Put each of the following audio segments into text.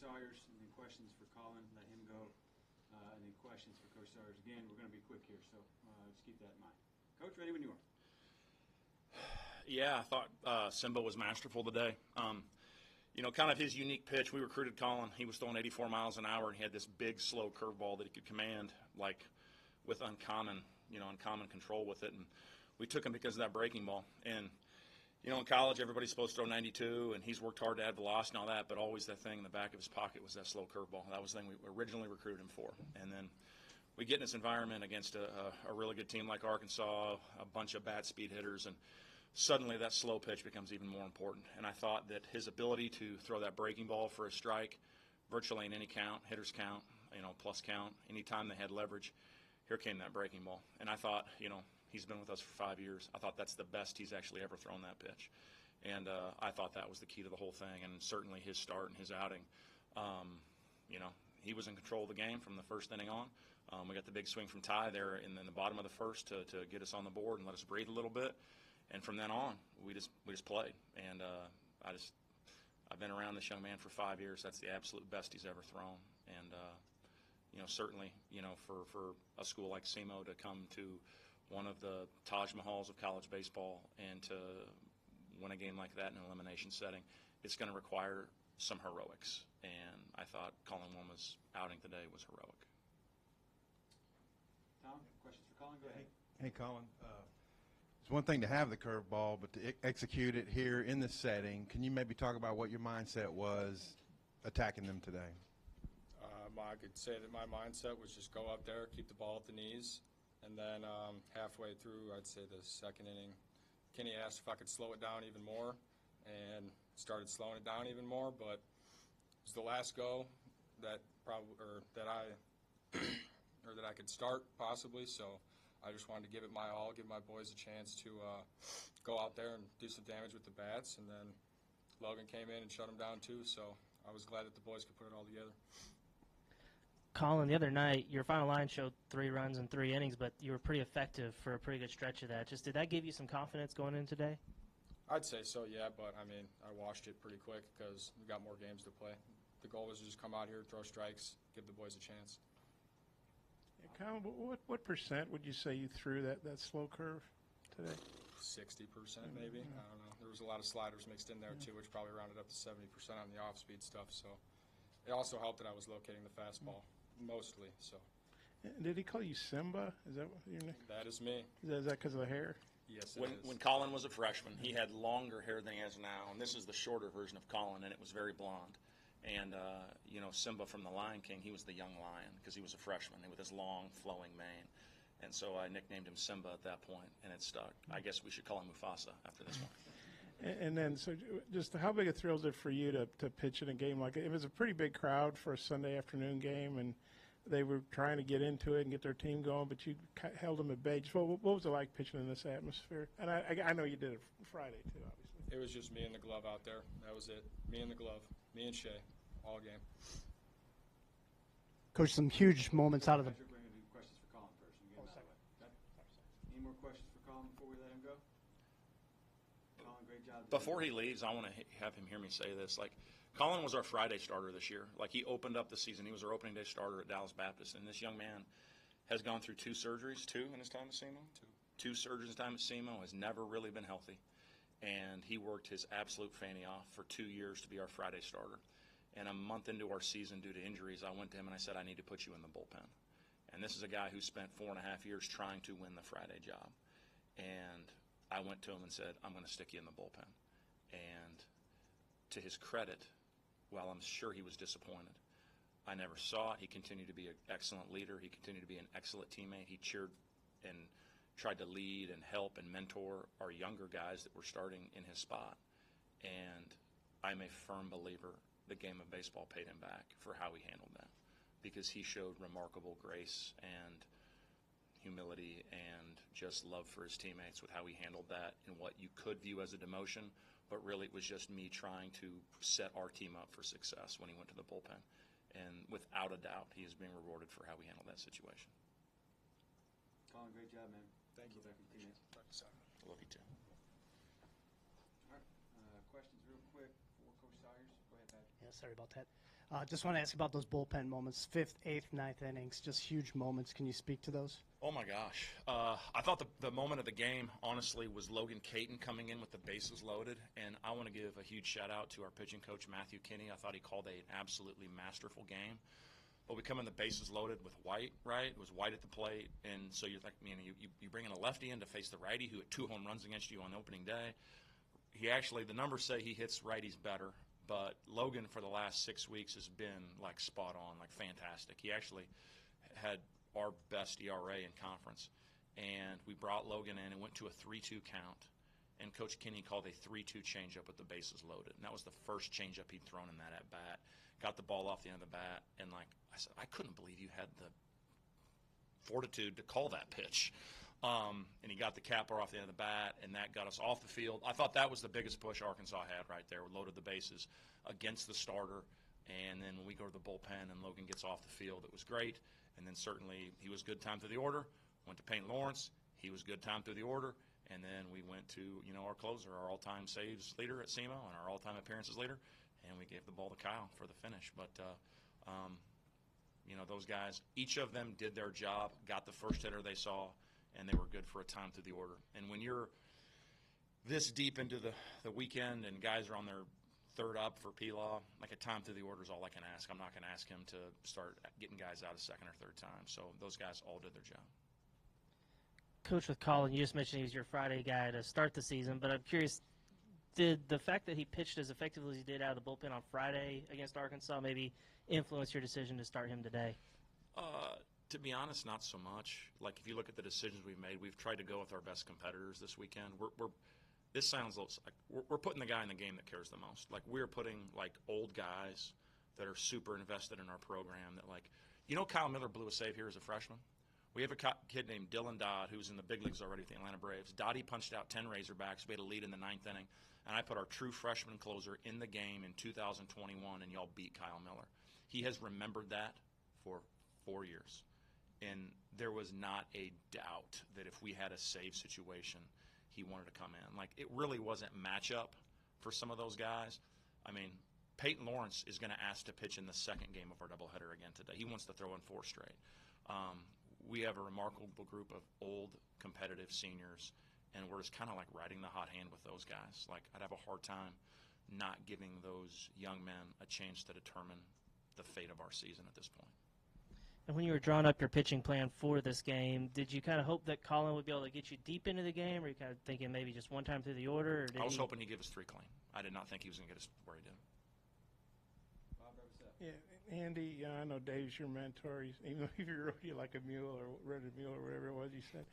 Sawyers, and then questions for Colin, let him go, and then questions for Coach Sawyers. Again, we're going to be quick here, so just keep that in mind. Coach, ready when you are. Yeah, I thought Simba was masterful today. Kind of his unique pitch. We recruited Colin. He was throwing 84 miles an hour, and he had this big, slow curveball that he could command, like with uncommon control with it. And we took him because of that breaking ball. And in college, everybody's supposed to throw 92, and he's worked hard to add velocity and all that, but always that thing in the back of his pocket was that slow curveball. That was the thing we originally recruited him for. And then we get in this environment against a really good team like Arkansas, a bunch of bat speed hitters, and suddenly that slow pitch becomes even more important. And I thought that his ability to throw that breaking ball for a strike virtually in any count, hitter's count, plus count, anytime they had leverage, here came that breaking ball. And I thought, he's been with us for 5 years. I thought that's the best he's actually ever thrown that pitch. And I thought that was the key to the whole thing, and certainly his start and his outing. He was in control of the game from the first inning on. We got the big swing from Ty there in the bottom of the first to get us on the board and let us breathe a little bit. And from then on, we just played. And I've been around this young man for 5 years. That's the absolute best he's ever thrown. And certainly, for a school like SEMO to come to one of the Taj Mahals of college baseball and to win a game like that in an elimination setting, it's going to require some heroics. And I thought Colin Woma's outing today was heroic. Tom, questions for Colin? Go ahead. Hey Colin. It's one thing to have the curveball, but to execute it here in this setting, can you maybe talk about what your mindset was attacking them today? I could say that my mindset was just go up there, keep the ball at the knees, and then halfway through, I'd say the second inning, Kenny asked if I could slow it down even more, and started slowing it down even more. But it was the last go that I could start possibly. So I just wanted to give it my all, give my boys a chance to go out there and do some damage with the bats. And then Logan came in and shut them down too. So I was glad that the boys could put it all together. Colin, the other night, your final line showed 3 runs in 3 innings, but you were pretty effective for a pretty good stretch of that. Did that give you some confidence going in today? I'd say so, yeah, but, I washed it pretty quick because we got more games to play. The goal was to just come out here, throw strikes, give the boys a chance. Yeah, Colin, what percent would you say you threw that slow curve today? 60% maybe. I don't know. There was a lot of sliders mixed in there, too, which probably rounded up to 70% on the off-speed stuff. So it also helped that I was locating the fastball. Mostly, so. Did he call you Simba? Is that what your name? That is me. Is that because of the hair? Yes, it is. When Colin was a freshman, he had longer hair than he has now, and this is the shorter version of Colin, and it was very blonde. And, Simba from The Lion King, he was the young lion because he was a freshman with his long, flowing mane. And so I nicknamed him Simba at that point, and it stuck. I guess we should call him Mufasa after this one. And then, so just how big a thrill is it for you to pitch in a game like it? It was a pretty big crowd for a Sunday afternoon game, and they were trying to get into it and get their team going, but you held them at bay. Just what was it like pitching in this atmosphere? And I know you did it Friday, too, obviously. It was just me and the glove out there. That was it. Me and the glove. Me and Shea. All game. Coach, some huge moments out of the – We're going to do questions for Colin first. And get him out of the way. Okay? Any more questions for Colin before we let him go? Colin, great job. Before he leaves, I want to have him hear me say this. Colin was our Friday starter this year. He opened up the season. He was our opening day starter at Dallas Baptist. And this young man has gone through 2 surgeries, 2 in his time at SEMO. 2 surgeries in his time at SEMO, has never really been healthy. And he worked his absolute fanny off for 2 years to be our Friday starter. And a month into our season, due to injuries, I went to him and I said, I need to put you in the bullpen. And this is a guy who spent 4.5 years trying to win the Friday job. And I went to him and said, I'm going to stick you in the bullpen. And to his credit, while I'm sure he was disappointed, I never saw it. He continued to be an excellent leader. He continued to be an excellent teammate. He cheered and tried to lead and help and mentor our younger guys that were starting in his spot. And I'm a firm believer the game of baseball paid him back for how he handled that, because he showed remarkable grace and humility and just love for his teammates with how he handled that in what you could view as a demotion, but really it was just me trying to set our team up for success when he went to the bullpen. And without a doubt, he is being rewarded for how we handled that situation. Colin, great job, man. Thank you. Back with teammates. I love you too. All right. Questions real quick for Coach Sawyers. Go ahead, Pat. Yeah, sorry about that. Just want to ask about those bullpen moments, 5th, 8th, 9th innings, just huge moments. Can you speak to those? Oh my gosh. I thought the moment of the game, honestly, was Logan Caton coming in with the bases loaded. And I want to give a huge shout out to our pitching coach, Matthew Kinney. I thought he called an absolutely masterful game. But we come in the bases loaded with White, right? It was White at the plate. And so you're like, you bring in a lefty in to face the righty who had 2 home runs against you on opening day. He actually, the numbers say he hits righties better. But Logan, for the last 6 weeks, has been like spot on, like fantastic. He actually had our best ERA in conference. And we brought Logan in and went to a 3-2 count. And Coach Kinney called a 3-2 changeup with the bases loaded. And that was the first changeup he'd thrown in that at bat. Got the ball off the end of the bat. And like I said, I couldn't believe you had the fortitude to call that pitch. And he got the capper off the end of the bat, and that got us off the field. I thought that was the biggest push Arkansas had right there. We loaded the bases against the starter. And then when we go to the bullpen and Logan gets off the field, it was great. And then certainly he was good time through the order. Went to Peyton Lawrence. He was good time through the order. And then we went to, our closer, our all-time saves leader at SEMO and our all-time appearances leader. And we gave the ball to Kyle for the finish. But, those guys, each of them did their job, got the first hitter they saw, and they were good for a time through the order. And when you're this deep into the weekend and guys are on their third up for P-Law, like a time through the order is all I can ask. I'm not going to ask him to start getting guys out a second or third time. So those guys all did their job. Coach, with Colin, you just mentioned he was your Friday guy to start the season, but I'm curious, did the fact that he pitched as effectively as he did out of the bullpen on Friday against Arkansas maybe influence your decision to start him today? To be honest, not so much. Like, if you look at the decisions we've made, we've tried to go with our best competitors this weekend. This sounds like we're putting the guy in the game that cares the most. Like, we're putting, like, old guys that are super invested in our program that, like, Kyle Miller blew a save here as a freshman? We have a kid named Dylan Dodd who's in the big leagues already with the Atlanta Braves. Dottie punched out 10 Razorbacks. We had a lead in the 9th inning. And I put our true freshman closer in the game in 2021, and y'all beat Kyle Miller. He has remembered that for 4 years. And there was not a doubt that if we had a save situation, he wanted to come in. Like, it really wasn't matchup for some of those guys. I mean, Peyton Lawrence is going to ask to pitch in the second game of our doubleheader again today. He wants to throw in 4 straight. We have a remarkable group of old competitive seniors, and we're just kind of like riding the hot hand with those guys. Like, I'd have a hard time not giving those young men a chance to determine the fate of our season at this point. And when you were drawing up your pitching plan for this game, did you kind of hope that Colin would be able to get you deep into the game, or you kind of thinking maybe just one time through the order? Or I was hoping he'd give us 3 clean. I did not think he was going to get us where he did. Bob, wrap us up. Yeah, Andy, I know Dave's your mentor. Even though he rode you like a mule or rode a mule or whatever it was you said,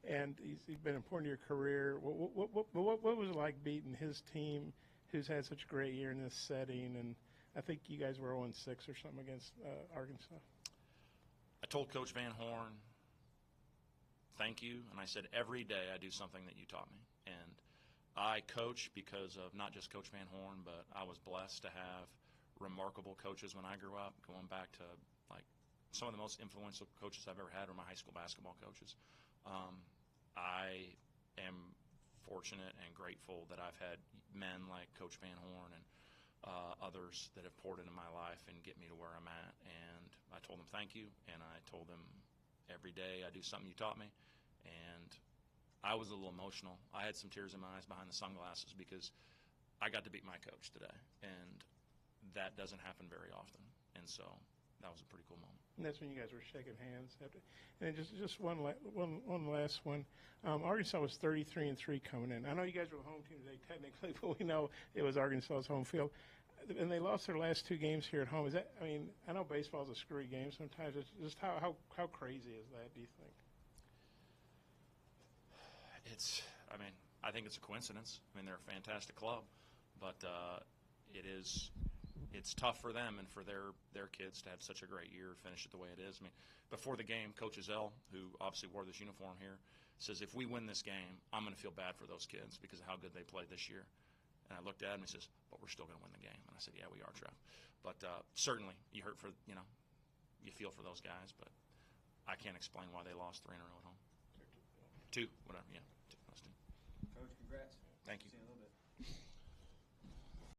and he's been important to your career. What was it like beating his team, who's had such a great year in this setting? And I think you guys were 0-6 or something against Arkansas. I told Coach Van Horn, thank you, and I said every day I do something that you taught me. And I coach because of not just Coach Van Horn, but I was blessed to have remarkable coaches when I grew up, going back to like some of the most influential coaches I've ever had were my high school basketball coaches. I am fortunate and grateful that I've had men like Coach Van Horn and others that have poured into my life and get me to where I'm at. And I told them thank you, and I told them every day I do something you taught me. And I was a little emotional. I had some tears in my eyes behind the sunglasses because I got to beat my coach today, and that doesn't happen very often. And so that was a pretty cool moment. And that's when you guys were shaking hands. And just one last one. Arkansas was 33-3 coming in. I know you guys were the home team today technically, but we know it was Arkansas's home field. And they lost their last 2 games here at home. Is that? I mean, I know baseball's a screwy game sometimes. It's just how crazy is that? Do you think? I think it's a coincidence. I mean, they're a fantastic club, but it's tough for them and for their kids to have such a great year, finish it the way it is. I mean, before the game, Coach Ezell, who obviously wore this uniform here, says if we win this game, I'm going to feel bad for those kids because of how good they played this year. And I looked at him and he says, but we're still going to win the game. And I said, yeah, we are, Trev. But certainly you hurt for, you feel for those guys, but I can't explain why they lost 3 in a row at home. 2, whatever, yeah. Coach, congrats. Thank you. See you in a little bit.